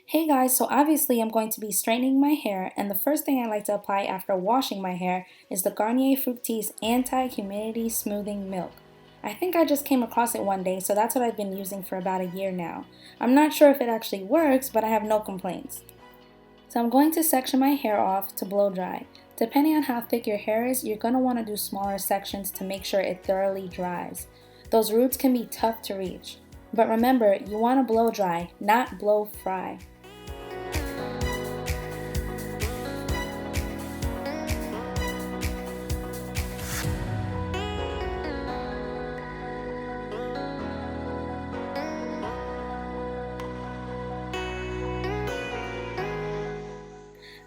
Hey guys, so obviously I'm going to be straightening my hair, and the first thing I like to apply after washing my hair is the Garnier Fructis Anti-Humidity Smoothing Milk. I think I just came across it one day, so that's what I've been using for about a year now. I'm not sure if it actually works, but I have no complaints. So I'm going to section my hair off to blow dry. Depending on how thick your hair is, you're going to want to do smaller sections to make sure it thoroughly dries. Those roots can be tough to reach. But remember, you want to blow dry, not blow fry.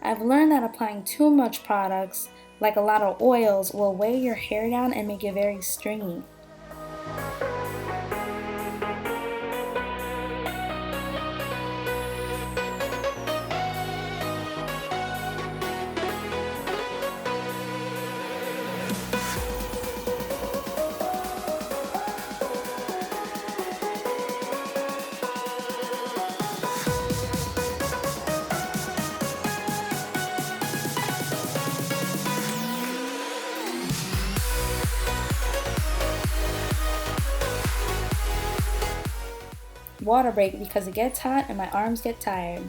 I've learned that applying too much products, like a lot of oils, will weigh your hair down and make it very stringy. Water break because it gets hot and my arms get tired.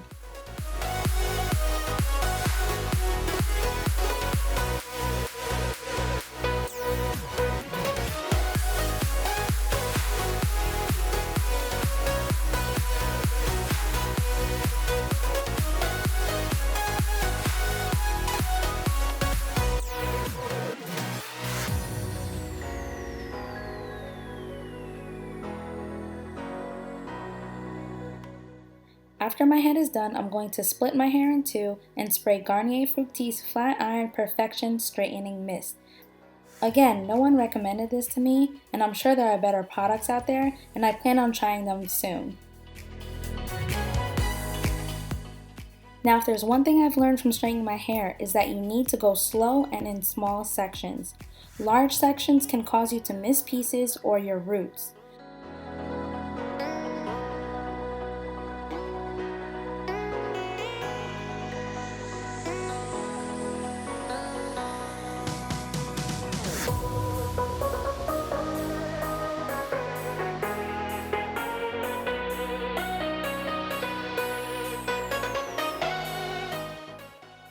After my head is done, I'm going to split my hair in two and spray Garnier Fructis Flat Iron Perfection Straightening Mist. Again, no one recommended this to me, and I'm sure there are better products out there, and I plan on trying them soon. Now, if there's one thing I've learned from straightening my hair is that you need to go slow and in small sections. Large sections can cause you to miss pieces or your roots.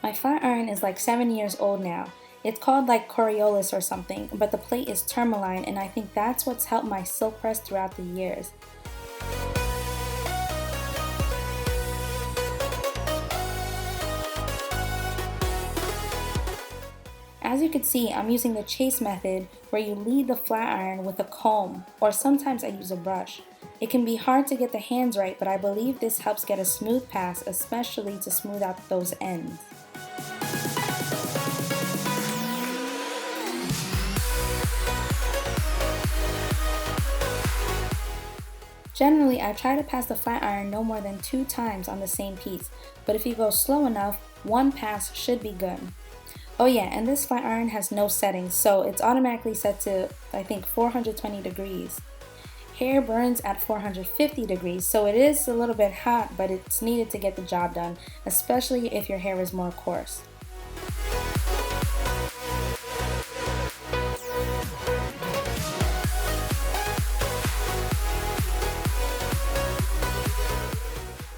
My flat iron is like 7 years old now. It's called like Corioliss or something, but the plate is tourmaline, and I think that's what's helped my silk press throughout the years. As you can see, I'm using the chase method where you lead the flat iron with a comb, or sometimes I use a brush. It can be hard to get the hands right, but I believe this helps get a smooth pass, especially to smooth out those ends. Generally, I try to pass the flat iron no more than 2 times on the same piece, but if you go slow enough, 1 pass should be good. Oh yeah, and this flat iron has no settings, so it's automatically set to, I think, 420 degrees. Hair burns at 450 degrees, so it is a little bit hot, but it's needed to get the job done, especially if your hair is more coarse.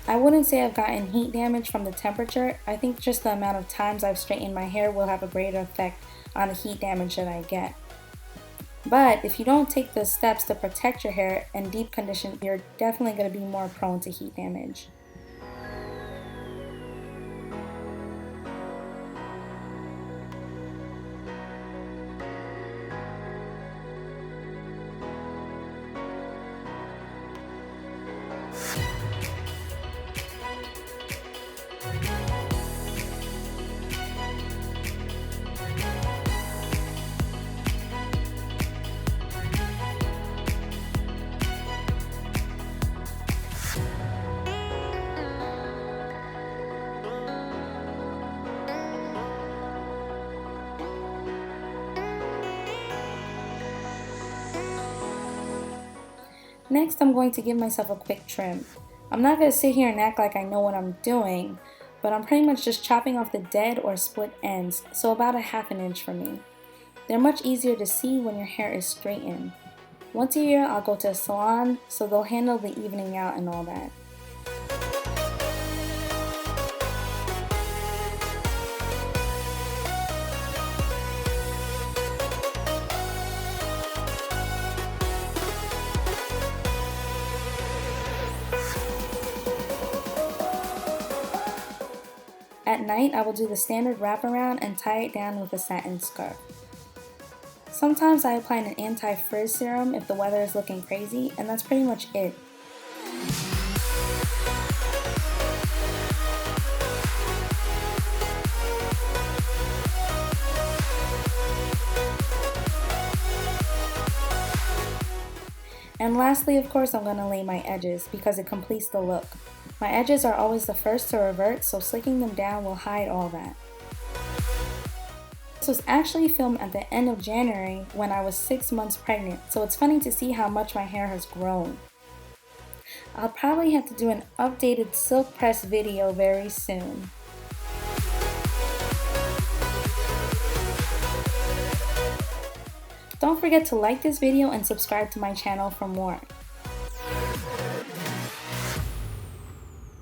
I wouldn't say I've gotten heat damage from the temperature. I think just the amount of times I've straightened my hair will have a greater effect on the heat damage that I get. But if you don't take the steps to protect your hair and deep condition, you're definitely going to be more prone to heat damage. Next, I'm going to give myself a quick trim. I'm not going to sit here and act like I know what I'm doing, but I'm pretty much just chopping off the dead or split ends, so about a ½ inch for me. They're much easier to see when your hair is straightened. Once a year, I'll go to a salon, so they'll handle the evening out and all that. At night, I will do the standard wraparound and tie it down with a satin scarf. Sometimes I apply an anti-frizz serum if the weather is looking crazy, and that's pretty much it. And lastly, of course, I'm going to lay my edges because it completes the look. My edges are always the first to revert, so slicking them down will hide all that. This was actually filmed at the end of January when I was 6 months pregnant, so it's funny to see how much my hair has grown. I'll probably have to do an updated silk press video very soon. Don't forget to like this video and subscribe to my channel for more.